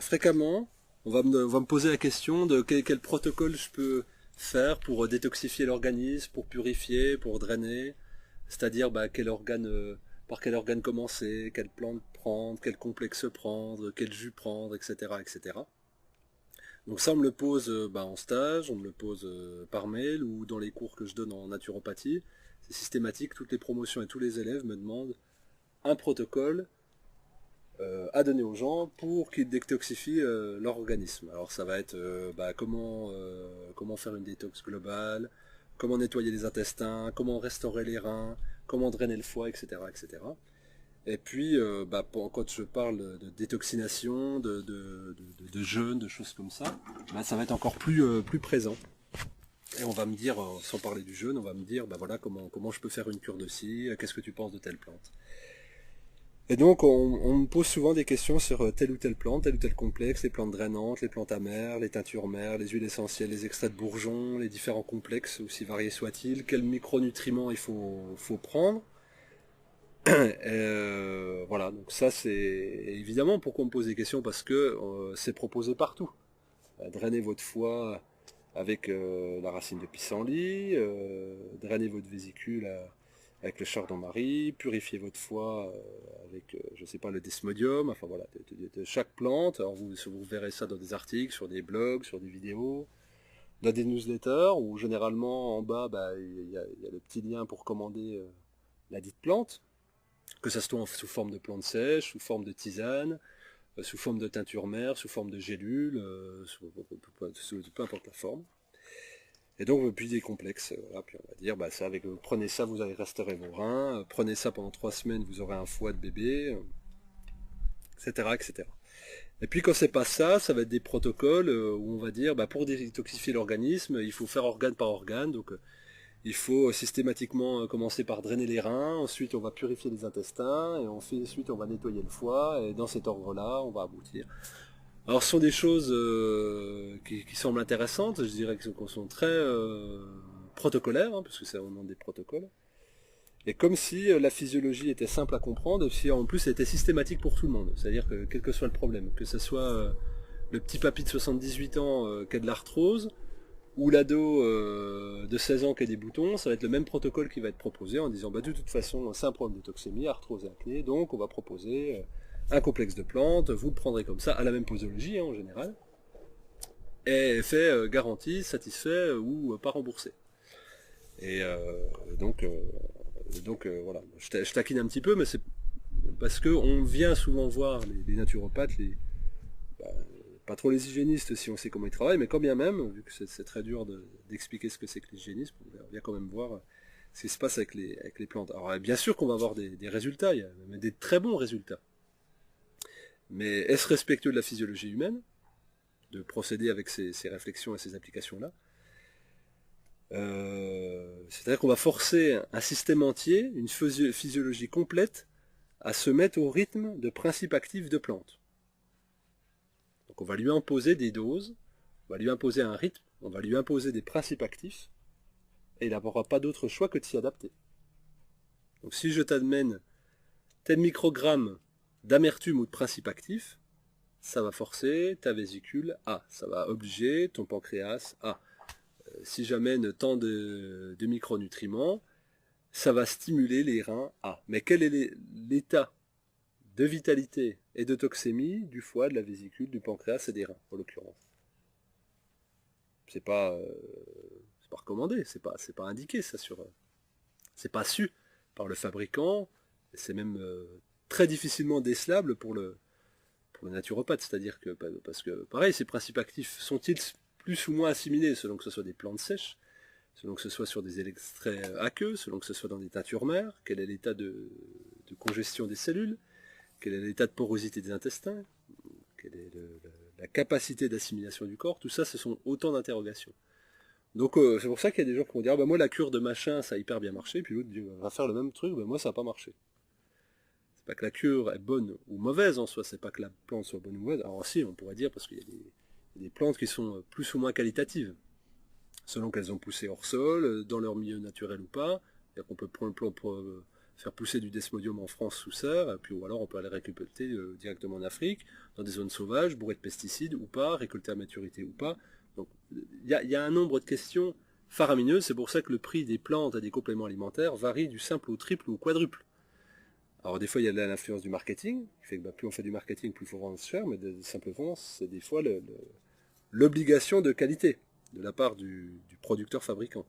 Fréquemment, on va me poser la question de quel protocole je peux faire pour détoxifier l'organisme, pour purifier, pour drainer, c'est-à-dire quel organe, par quel organe commencer, quelle plante prendre, quel complexe prendre, quel jus prendre, etc., etc. Donc ça, on me le pose en stage, on me le pose par mail ou dans les cours que je donne en naturopathie. C'est systématique, toutes les promotions et tous les élèves me demandent un protocole à donner aux gens pour qu'ils détoxifient leur organisme. Alors ça va être comment faire une détox globale, comment nettoyer les intestins, comment restaurer les reins, comment drainer le foie, etc. etc. Et puis quand je parle de détoxination, de jeûne, de choses comme ça, ça va être encore plus présent. Et on va me dire, sans parler du jeûne, on va me dire voilà comment je peux faire une cure de ci, qu'est-ce que tu penses de telle plante. Et donc, on me pose souvent des questions sur telle ou telle plante, tel ou tel complexe, les plantes drainantes, les plantes amères, les teintures mères, les huiles essentielles, les extraits de bourgeons, les différents complexes, aussi variés soient-ils, quels micronutriments il faut prendre. Voilà, donc ça c'est évidemment pourquoi on me pose des questions, parce que c'est proposé partout. Drainez votre foie avec la racine de pissenlit, drainez votre vésicule avec le chardon-marie, purifiez votre foie avec, je sais pas, le desmodium, enfin voilà, de chaque plante. Alors vous verrez ça dans des articles, sur des blogs, sur des vidéos, dans des newsletters, où généralement en bas, il y a le petit lien pour commander la dite plante, que ça soit sous forme de plante sèche, sous forme de tisane, sous forme de teinture mère, sous forme de gélule, peu importe la forme. Et donc, puis des complexes, voilà, puis on va dire, ça avec, prenez ça, vous allez restaurer vos reins, prenez ça pendant 3 semaines, vous aurez un foie de bébé, etc., etc. Et puis quand c'est pas ça, ça va être des protocoles où on va dire, pour détoxifier l'organisme, il faut faire organe par organe, donc il faut systématiquement commencer par drainer les reins, ensuite on va purifier les intestins, et ensuite on va nettoyer le foie, et dans cet ordre-là, on va aboutir. Alors ce sont des choses qui semblent intéressantes, je dirais qu'elles sont très protocolaires, parce que c'est vraiment des protocoles. Et comme si la physiologie était simple à comprendre, et si en plus elle était systématique pour tout le monde. C'est-à-dire que quel que soit le problème, que ce soit le petit papy de 78 ans qui a de l'arthrose, ou l'ado de 16 ans qui a des boutons, ça va être le même protocole qui va être proposé en disant de toute façon c'est un problème de toxémie, arthrose et acné, donc on va proposer un complexe de plantes, vous le prendrez comme ça, à la même posologie en général, et effet garanti, satisfait ou pas remboursé. Et voilà, je taquine un petit peu, mais c'est parce qu'on vient souvent voir les naturopathes, bah, pas trop les hygiénistes si on sait comment ils travaillent, mais quand bien même, vu que c'est très dur d'expliquer ce que c'est que l'hygiénisme, on vient quand même voir ce qui se passe avec les plantes. Alors bien sûr qu'on va avoir des résultats, il y a même des très bons résultats. Mais est-ce respectueux de la physiologie humaine de procéder avec ces réflexions et ces applications-là? C'est-à-dire qu'on va forcer un système entier, une physiologie complète, à se mettre au rythme de principes actifs de plantes. Donc on va lui imposer des doses, on va lui imposer un rythme, on va lui imposer des principes actifs, et il n'aura pas d'autre choix que de s'y adapter. Donc si je t'amène tel microgramme d'amertume ou de principe actif, ça va forcer ta vésicule à, ça va obliger ton pancréas à. Si j'amène tant de micronutriments, ça va stimuler les reins à. Mais quel est l'état de vitalité et de toxémie du foie, de la vésicule, du pancréas et des reins, en l'occurrence? C'est pas recommandé, c'est pas indiqué, ça c'est pas su par le fabricant, c'est même très difficilement décelable pour le naturopathe, c'est-à-dire que, parce que, pareil, ces principes actifs sont-ils plus ou moins assimilés selon que ce soit des plantes sèches, selon que ce soit sur des extraits aqueux, selon que ce soit dans des teintures mères, quel est l'état de congestion des cellules, quel est l'état de porosité des intestins, quelle est la capacité d'assimilation du corps, tout ça, ce sont autant d'interrogations. Donc c'est pour ça qu'il y a des gens qui vont dire moi la cure de machin ça a hyper bien marché, puis l'autre dit va faire le même truc, moi ça n'a pas marché. C'est pas que la cure est bonne ou mauvaise en soi, c'est pas que la plante soit bonne ou mauvaise. Alors si, on pourrait dire, parce qu'il y a des plantes qui sont plus ou moins qualitatives, selon qu'elles ont poussé hors sol, dans leur milieu naturel ou pas. On peut faire pousser du desmodium en France sous serre, puis ou alors on peut aller récolter directement en Afrique, dans des zones sauvages, bourrées de pesticides ou pas, récolter à maturité ou pas. Donc il y a un nombre de questions faramineuses, c'est pour ça que le prix des plantes et des compléments alimentaires varie du simple au triple ou au quadruple. Alors des fois il y a l'influence du marketing, qui fait que plus on fait du marketing, plus il faut vendre cher, mais simplement c'est des fois l'obligation de qualité de la part du producteur fabricant.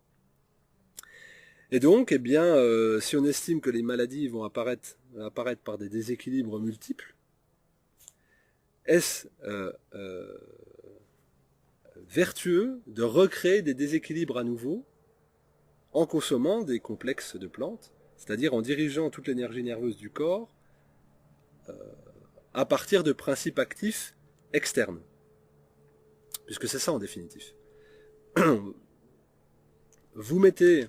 Et donc, eh bien, si on estime que les maladies vont apparaître par des déséquilibres multiples, est-ce vertueux de recréer des déséquilibres à nouveau en consommant des complexes de plantes, c'est-à-dire en dirigeant toute l'énergie nerveuse du corps à partir de principes actifs externes, puisque c'est ça en définitive. Vous mettez,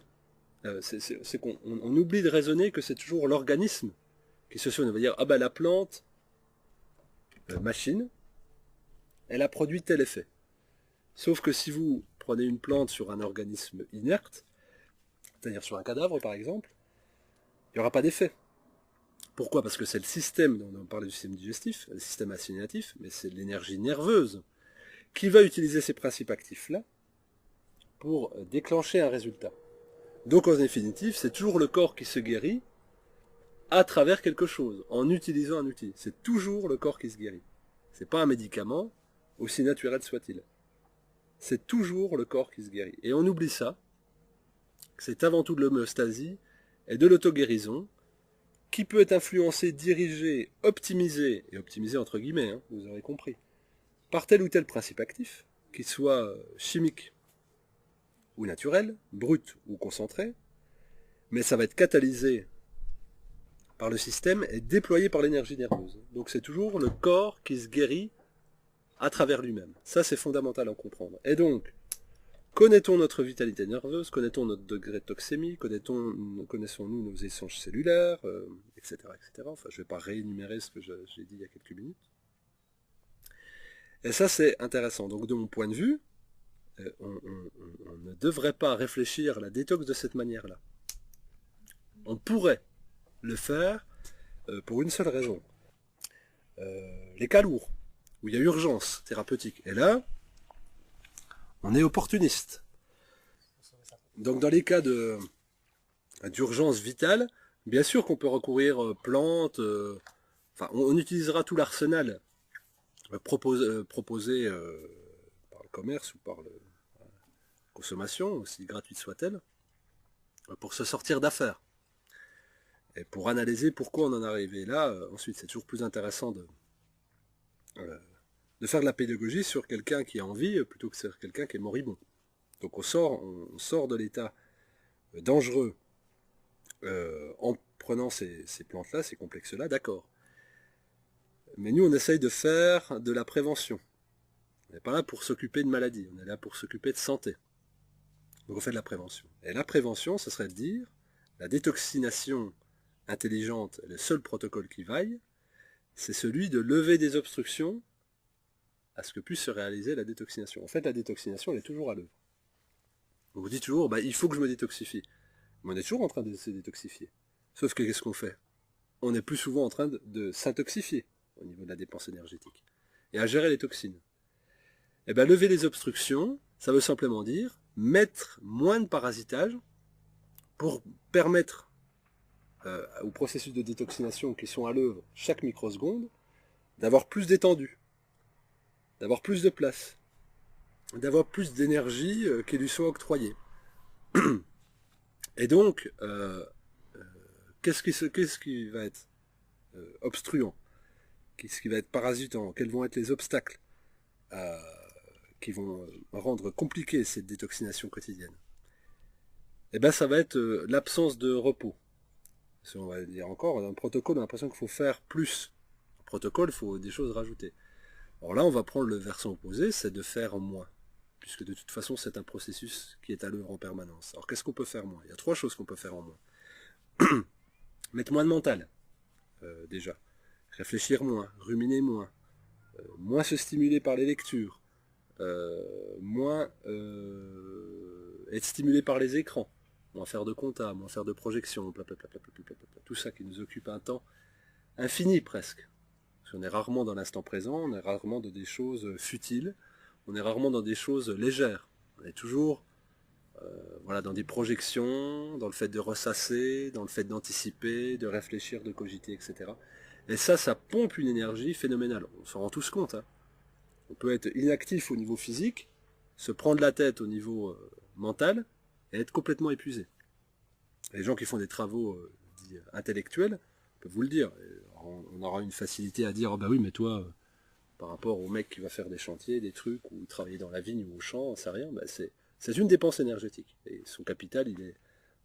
c'est qu'on oublie de raisonner que c'est toujours l'organisme qui se soigne. On va dire, ah ben la plante, machine, elle a produit tel effet. Sauf que si vous prenez une plante sur un organisme inerte, c'est-à-dire sur un cadavre par exemple, il n'y aura pas d'effet. Pourquoi? Parce que c'est le système, on parlait du système digestif, le système assimilatif, mais c'est l'énergie nerveuse qui va utiliser ces principes actifs-là pour déclencher un résultat. Donc en définitive, c'est toujours le corps qui se guérit à travers quelque chose, en utilisant un outil. C'est toujours le corps qui se guérit. C'est pas un médicament, aussi naturel soit-il. C'est toujours le corps qui se guérit. Et on oublie ça, c'est avant tout de l'homéostasie et de l'auto-guérison, qui peut être influencé, dirigé, optimisé, et optimisé entre guillemets, hein, vous aurez compris, par tel ou tel principe actif, qu'il soit chimique ou naturel, brut ou concentré, mais ça va être catalysé par le système et déployé par l'énergie nerveuse. Donc c'est toujours le corps qui se guérit à travers lui-même. Ça c'est fondamental à comprendre. Et donc, connaît-on notre vitalité nerveuse, connaît-on notre degré de toxémie, connaissons-nous nos échanges cellulaires, etc., etc. Enfin, je ne vais pas réénumérer ce que j'ai dit il y a quelques minutes. Et ça, c'est intéressant. Donc, de mon point de vue, on ne devrait pas réfléchir à la détox de cette manière-là. On pourrait le faire pour une seule raison. Les cas lourds, où il y a urgence thérapeutique. Et là, on est opportuniste. Donc dans les cas d'urgence vitale, bien sûr qu'on peut recourir plantes, enfin on utilisera tout l'arsenal proposé par le commerce ou par la consommation, aussi gratuite soit-elle, pour se sortir d'affaires. Et pour analyser pourquoi on en est arrivé là, ensuite c'est toujours plus intéressant de faire de la pédagogie sur quelqu'un qui a envie plutôt que sur quelqu'un qui est moribond. Donc on sort de l'état dangereux en prenant ces plantes-là, ces complexes-là, d'accord. Mais nous on essaye de faire de la prévention. On n'est pas là pour s'occuper de maladie, on est là pour s'occuper de santé. Donc on fait de la prévention. Et la prévention, ce serait de dire, la détoxination intelligente, le seul protocole qui vaille, c'est celui de lever des obstructions à ce que puisse se réaliser la détoxination. En fait, la détoxination, elle est toujours à l'œuvre. On vous dit toujours, bah, il faut que je me détoxifie. Mais on est toujours en train de se détoxifier. Sauf que qu'est-ce qu'on fait? On est plus souvent en train de s'intoxifier au niveau de la dépense énergétique. Et à gérer les toxines. Et bien, lever les obstructions, ça veut simplement dire mettre moins de parasitage pour permettre au processus de détoxination qui sont à l'œuvre chaque microseconde d'avoir plus d'étendue, d'avoir plus de place, d'avoir plus d'énergie qui lui soit octroyée. Et donc, qu'est-ce qui va être obstruant? Qu'est-ce qui va être parasitant? Quels vont être les obstacles qui vont rendre compliquée cette détoxination quotidienne? Eh bien, ça va être l'absence de repos. Si on va dire encore, dans le protocole, on a l'impression qu'il faut faire plus. Dans le protocole, il faut des choses rajouter. Alors là, on va prendre le versant opposé, c'est de faire moins. Puisque de toute façon, c'est un processus qui est à l'œuvre en permanence. Alors qu'est-ce qu'on peut faire moins? Il y a 3 choses qu'on peut faire en moins. Mettre moins de mental, déjà. Réfléchir moins, ruminer moins. Moins se stimuler par les lectures. Moins être stimulé par les écrans. moins faire de compta, moins faire de projection, blablabla, tout ça qui nous occupe un temps infini presque. Parce qu'on est rarement dans l'instant présent, on est rarement dans des choses futiles, on est rarement dans des choses légères. On est toujours voilà, dans des projections, dans le fait de ressasser, dans le fait d'anticiper, de réfléchir, de cogiter, etc. Et ça pompe une énergie phénoménale. On s'en rend tous compte. Hein. On peut être inactif au niveau physique, se prendre la tête au niveau mental, et être complètement épuisé. Les gens qui font des travaux dits intellectuels peuvent vous le dire. On aura une facilité à dire, oh bah oui, mais toi, par rapport au mec qui va faire des chantiers, des trucs, ou travailler dans la vigne ou au champ, c'est rien, bah c'est une dépense énergétique. Et son capital, il est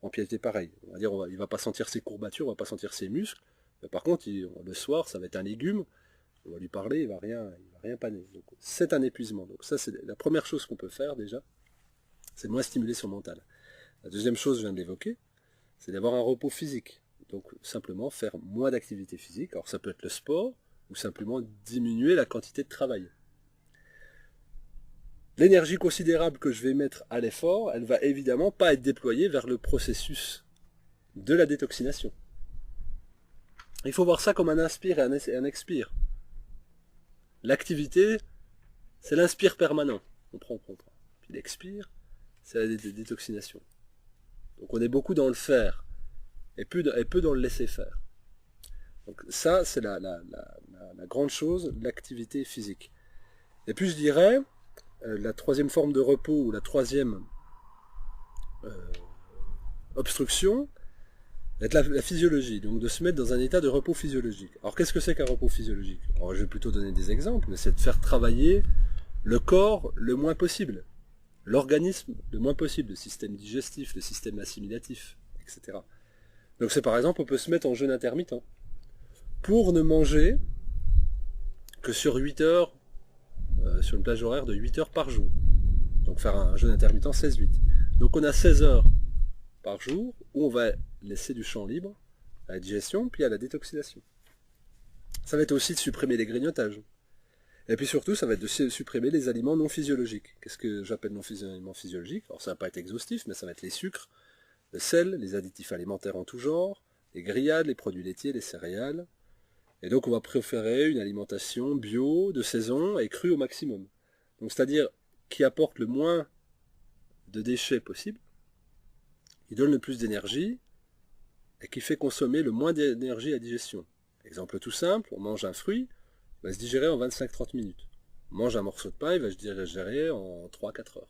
empiété pareil. On va dire, il va pas sentir ses courbatures, on va pas sentir ses muscles. Mais par contre, le soir, ça va être un légume. On va lui parler, il va rien paner. Donc, c'est un épuisement. Donc ça, c'est la première chose qu'on peut faire déjà, c'est de moins stimuler son mental. La deuxième chose, je viens de l'évoquer, c'est d'avoir un repos physique. Donc simplement faire moins d'activité physique. Alors ça peut être le sport, ou simplement diminuer la quantité de travail. L'énergie considérable que je vais mettre à l'effort, elle va évidemment pas être déployée vers le processus de la détoxination. Il faut voir ça comme un inspire et un expire. L'activité, c'est l'inspire permanent. On prend. Puis l'expire, c'est la détoxination. Donc on est beaucoup dans le faire, et peu dans le laisser faire. Donc ça, c'est la grande chose, l'activité physique. Et puis je dirais, la troisième forme de repos, ou la troisième obstruction, être la physiologie, donc de se mettre dans un état de repos physiologique. Alors qu'est-ce que c'est qu'un repos physiologique? Alors je vais plutôt donner des exemples, mais c'est de faire travailler le corps le moins possible, l'organisme le moins possible, le système digestif, le système assimilatif, etc. Donc c'est par exemple, on peut se mettre en jeûne intermittent, pour ne manger que sur 8 heures, sur une plage horaire de 8 heures par jour. Donc faire un jeûne intermittent 16-8. Donc on a 16 heures par jour où on va laisser du champ libre à la digestion puis à la détoxination. Ça va être aussi de supprimer les grignotages. Et puis surtout, ça va être de supprimer les aliments non physiologiques. Qu'est-ce que j'appelle aliments physiologiques? Alors ça va pas être exhaustif, mais ça va être les sucres, le sel, les additifs alimentaires en tout genre, les grillades, les produits laitiers, les céréales. Et donc on va préférer une alimentation bio, de saison et crue au maximum. Donc c'est-à-dire qui apporte le moins de déchets possible, qui donne le plus d'énergie et qui fait consommer le moins d'énergie à la digestion. Exemple tout simple, on mange un fruit, il va se digérer en 25-30 minutes. On mange un morceau de pain, il va se digérer en 3-4 heures.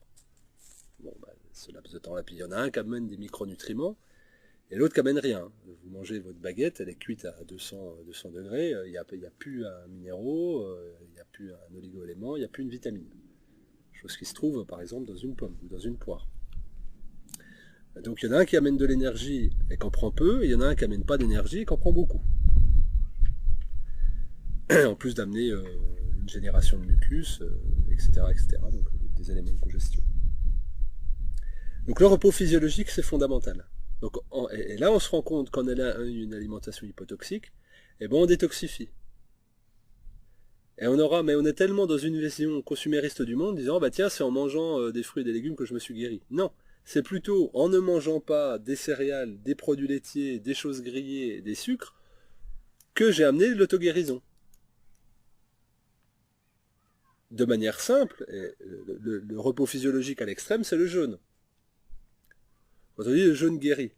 Bon, ce laps de temps-là, puis il y en a un qui amène des micronutriments, et l'autre qui amène rien. Vous mangez votre baguette, elle est cuite à 200 degrés, il n'y a plus un minéraux, il n'y a plus un oligo-élément, il n'y a plus une vitamine. Chose qui se trouve par exemple dans une pomme ou dans une poire. Donc il y en a un qui amène de l'énergie et qui en prend peu, et il y en a un qui amène pas d'énergie et qui en prend beaucoup. En plus d'amener une génération de mucus, etc., donc des éléments de congestion. Donc le repos physiologique, c'est fondamental. Donc, et là, on se rend compte qu'en a une alimentation hypotoxique, et on détoxifie. Et mais on est tellement dans une vision consumériste du monde, disant, bah tiens, c'est en mangeant des fruits et des légumes que je me suis guéri. Non, c'est plutôt en ne mangeant pas des céréales, des produits laitiers, des choses grillées, des sucres, que j'ai amené l'auto-guérison. De manière simple, et le repos physiologique à l'extrême, c'est le jeûne. Quand on dit le jeûne guérit,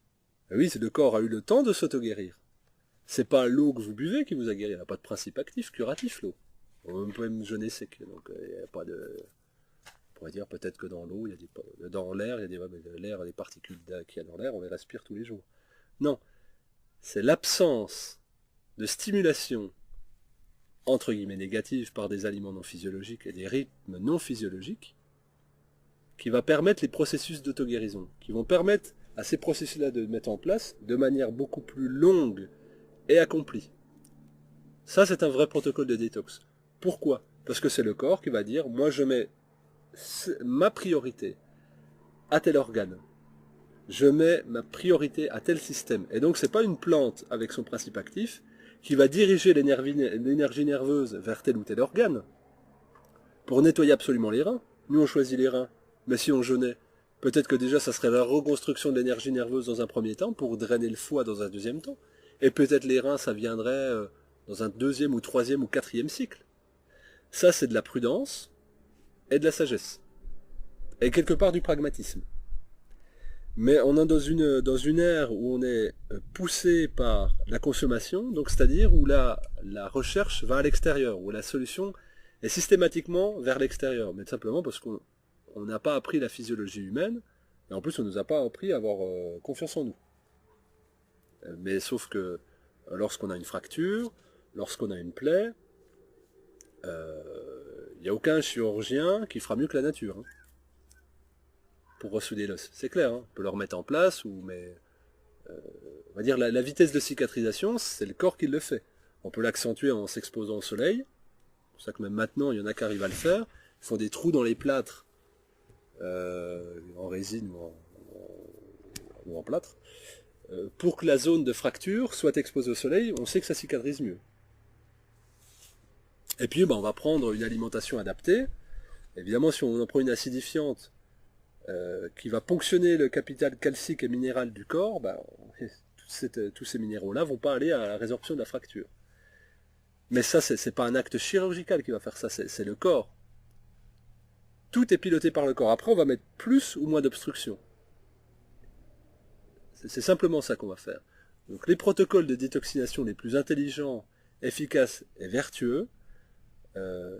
oui, c'est le corps a eu le temps de s'auto-guérir. C'est pas l'eau que vous buvez qui vous a guéri, elle n'a pas de principe actif, curatif l'eau. Vous pouvez même jeûner sec, donc il n'y a pas de... On pourrait dire peut-être que dans l'eau, dans l'air, il y a l'air, les particules qu'il y a dans l'air, on les respire tous les jours. Non, c'est l'absence de stimulation, entre guillemets négative, par des aliments non physiologiques et des rythmes non physiologiques, qui va permettre les processus d'auto-guérison, qui vont permettre à ces processus-là de mettre en place de manière beaucoup plus longue et accomplie. Ça, c'est un vrai protocole de détox. Pourquoi? Parce que c'est le corps qui va dire, moi je mets ma priorité à tel organe. Je mets ma priorité à tel système. Et donc, c'est pas une plante avec son principe actif qui va diriger l'énergie nerveuse vers tel ou tel organe pour nettoyer absolument les reins. Nous, on choisit les reins. Mais si on jeûnait, Peut-être que déjà ça serait la reconstruction de l'énergie nerveuse dans un premier temps pour drainer le foie dans un deuxième temps. Et peut-être les reins, ça viendrait dans un deuxième ou troisième ou quatrième cycle. Ça, c'est de la prudence et de la sagesse. Et quelque part du pragmatisme. Mais on est dans une ère où on est poussé par la consommation, donc c'est-à-dire où la recherche va à l'extérieur, où la solution est systématiquement vers l'extérieur. Mais tout simplement parce qu'on n'a pas appris la physiologie humaine, et en plus on ne nous a pas appris à avoir confiance en nous. Mais sauf que lorsqu'on a une fracture, lorsqu'on a une plaie, il n'y a aucun chirurgien qui fera mieux que la nature. Hein, pour ressouder l'os. C'est clair, hein, on peut le remettre en place, mais on va dire la vitesse de cicatrisation, c'est le corps qui le fait. On peut l'accentuer en s'exposant au soleil. C'est pour ça que même maintenant, il y en a qui arrivent à le faire. Ils font des trous dans les plâtres en résine ou en plâtre. Pour que la zone de fracture soit exposée au soleil, on sait que ça cicatrise mieux. Et puis on va prendre une alimentation adaptée. Évidemment, si on en prend une acidifiante qui va ponctionner le capital calcique et minéral du corps, tous ces minéraux-là vont pas aller à la résorption de la fracture. Mais ça, c'est pas un acte chirurgical qui va faire ça, c'est le corps. Tout est piloté par le corps. Après, on va mettre plus ou moins d'obstruction. C'est simplement ça qu'on va faire. Donc les protocoles de détoxination les plus intelligents, efficaces et vertueux,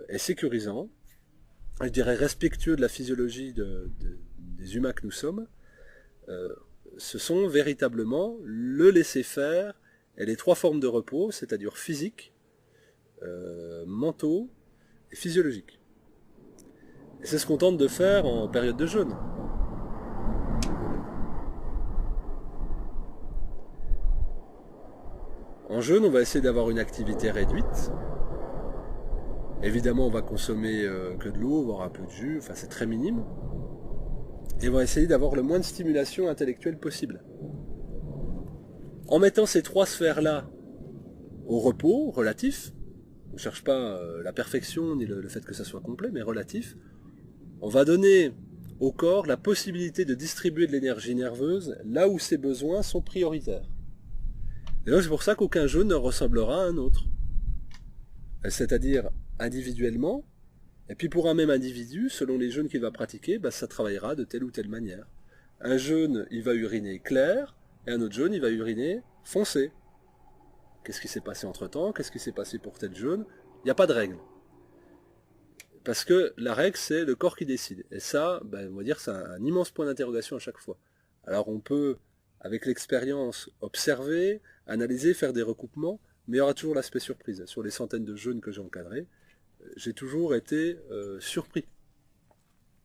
et sécurisants, je dirais respectueux de la physiologie des humains que nous sommes, ce sont véritablement le laisser-faire et les trois formes de repos, c'est-à-dire physique, mentaux et physiologique. Et c'est ce qu'on tente de faire en période de jeûne. En jeûne, on va essayer d'avoir une activité réduite. Évidemment, on va consommer que de l'eau, voire un peu de jus, enfin c'est très minime. Et on va essayer d'avoir le moins de stimulation intellectuelle possible. En mettant ces trois sphères-là au repos, relatif, on ne cherche pas la perfection ni le fait que ça soit complet, mais relatif, on va donner au corps la possibilité de distribuer de l'énergie nerveuse là où ses besoins sont prioritaires. Et donc c'est pour ça qu'aucun jeûne ne ressemblera à un autre. C'est-à-dire individuellement, et puis pour un même individu, selon les jeûnes qu'il va pratiquer, ça travaillera de telle ou telle manière. Un jeûne, il va uriner clair, et un autre jeûne, il va uriner foncé. Qu'est-ce qui s'est passé entre-temps? Qu'est-ce qui s'est passé pour tel jeûne? Il n'y a pas de règle. Parce que la règle, c'est le corps qui décide. Et ça, on va dire, c'est un immense point d'interrogation à chaque fois. Alors on peut, avec l'expérience, observer, analyser, faire des recoupements, mais il y aura toujours l'aspect surprise. Sur les centaines de jeûnes que j'ai encadrés, j'ai toujours été surpris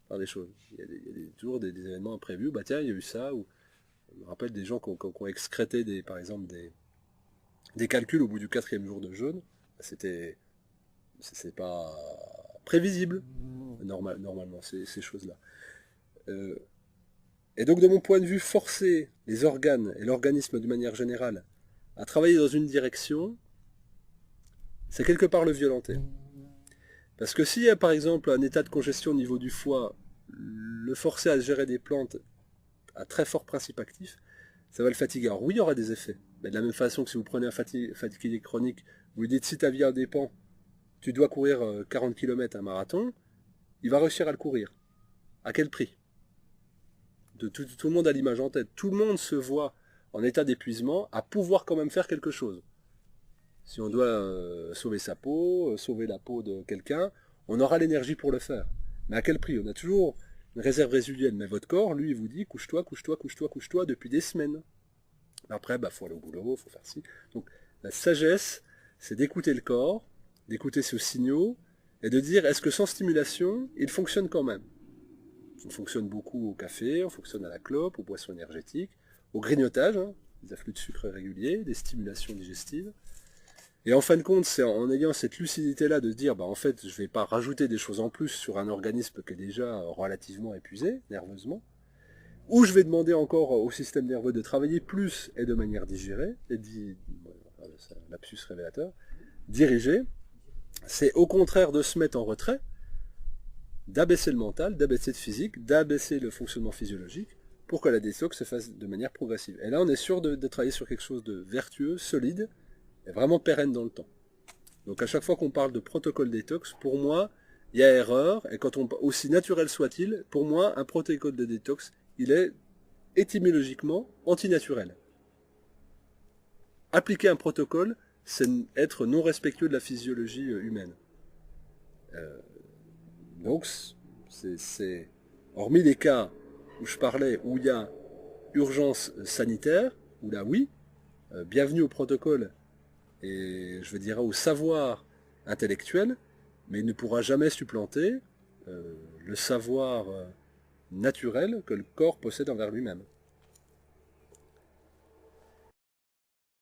par des choses. Il y a toujours des événements imprévus. Tiens, il y a eu ça. Ou, je me rappelle des gens qui ont excrété, par exemple, des calculs au bout du 4e jour de jeûne. C'est pas prévisible, normalement, ces choses-là. Et donc, de mon point de vue, forcer les organes et l'organisme de manière générale à travailler dans une direction, c'est quelque part le violenter. Parce que s'il y a par exemple un état de congestion au niveau du foie, le forcer à gérer des plantes à très fort principe actif, ça va le fatiguer. Alors oui, il y aura des effets. Mais de la même façon que si vous prenez un fatigué chronique, vous lui dites si ta vie en dépend, tu dois courir 40 km un marathon, il va réussir à le courir. À quel prix? Tout le monde a l'image en tête. Tout le monde se voit en état d'épuisement à pouvoir quand même faire quelque chose. Si on doit sauver sa peau, sauver la peau de quelqu'un, on aura l'énergie pour le faire. Mais à quel prix? On a toujours une réserve résiduelle. Mais votre corps, lui, il vous dit couche-toi, couche-toi, couche-toi, couche-toi depuis des semaines. Après, faut aller au boulot, faut faire ci. Donc, la sagesse, c'est d'écouter le corps, d'écouter ses signaux, et de dire est-ce que sans stimulation, il fonctionne quand même? On fonctionne beaucoup au café, on fonctionne à la clope, aux boissons énergétiques, au grignotage, des afflux de sucre réguliers, des stimulations digestives. Et en fin de compte, c'est en ayant cette lucidité-là de se dire, en fait, je ne vais pas rajouter des choses en plus sur un organisme qui est déjà relativement épuisé, nerveusement, ou je vais demander encore au système nerveux de travailler plus et de manière digérée, c'est un lapsus révélateur, dirigée, c'est au contraire de se mettre en retrait, d'abaisser le mental, d'abaisser le physique, d'abaisser le fonctionnement physiologique, pour que la détox se fasse de manière progressive. Et là, on est sûr de travailler sur quelque chose de vertueux, solide, et vraiment pérenne dans le temps. Donc à chaque fois qu'on parle de protocole détox, pour moi, il y a erreur, et quand on, aussi naturel soit-il, pour moi, un protocole de détox, il est étymologiquement antinaturel. Appliquer un protocole, c'est être non respectueux de la physiologie humaine. Donc, hormis les cas où je parlais, où il y a urgence sanitaire, où là oui, bienvenue au protocole, et je veux dire au savoir intellectuel, mais il ne pourra jamais supplanter le savoir naturel que le corps possède envers lui-même.